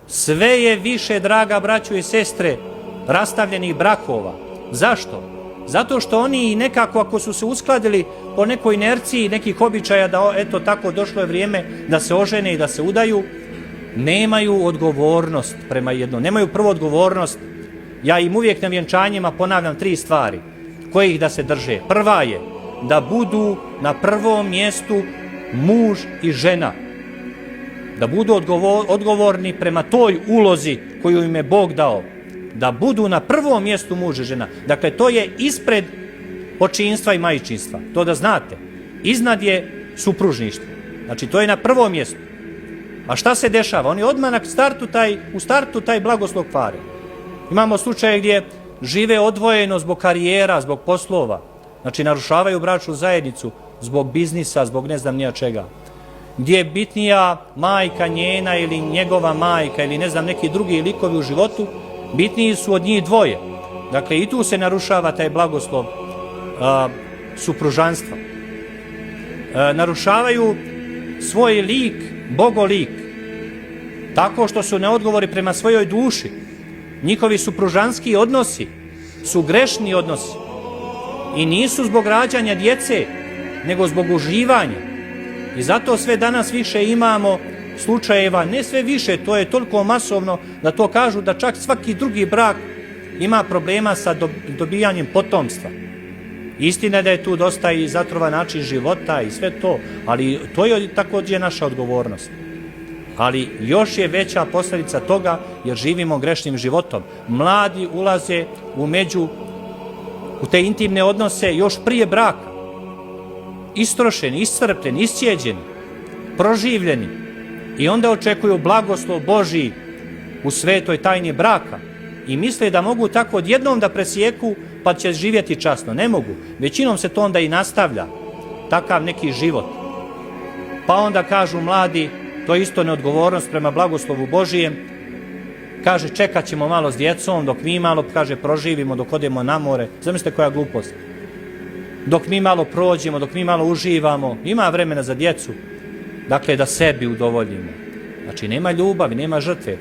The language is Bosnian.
Sve je više, draga braćo i sestre, rastavljenih brakova. Zašto? Zato što oni nekako, ako su se uskladili po nekoj inerciji nekih običaja da eto tako došlo je vrijeme da se ožene i da se udaju, nemaju odgovornost prema jednom. Nemaju prvo odgovornost. Ja im uvijek na vjenčanjima ponavljam 3 stvari kojih da se drže. Prva je da budu na prvom mjestu muž i žena. Da budu odgovorni prema toj ulozi koju im je Bog dao. Da budu na prvom mjestu muž i žena. Dakle, to je ispred očinstva i majčinstva. To da znate. Iznad je supružništvo. Znači, to je na prvom mjestu. A šta se dešava? Oni odmah u startu taj blagoslov kvare. Imamo slučaje gdje žive odvojeno zbog karijera, zbog poslova. Znači, narušavaju bračnu zajednicu zbog biznisa, zbog ne znam nija čega. Gdje je bitnija majka njena ili njegova majka ili ne znam neki drugi likovi u životu, bitniji su od njih dvoje. Dakle, i tu se narušava taj blagoslov supružanstva. Narušavaju svoj lik, bogolik, tako što su neodgovori prema svojoj duši. Njihovi supružanski odnosi su grešni odnosi i nisu zbog rađanja djece, nego zbog uživanja. I zato sve danas više imamo slučajeva, ne sve više, to je toliko masovno da to kažu da čak svaki drugi brak ima problema sa dobijanjem potomstva. Istina je da je tu dosta i zatrovan način života i sve to, ali to je također naša odgovornost. Ali još je veća posljedica toga jer živimo grešnim životom. Mladi ulaze u te intimne odnose još prije braka. Istrošeni, iscrpljeni, iscijeđeni, proživljeni. I onda očekuju blagoslov Božji u svetoj tajni braka. I misle da mogu tako odjednom da presjeku pa će živjeti časno. Ne mogu. Većinom se to onda i nastavlja. Takav neki život. Pa onda kažu mladi, to je isto neodgovornost prema blagoslovu Božijem. Kaže, čekat ćemo malo s djecom, dok mi malo, kaže, proživimo, dok odemo na more. Zamislite koja glupost. Dok mi malo prođemo, dok mi malo uživamo, ima vremena za djecu. Dakle, da sebi udovoljimo. Znači, nema ljubavi, nema žrtve.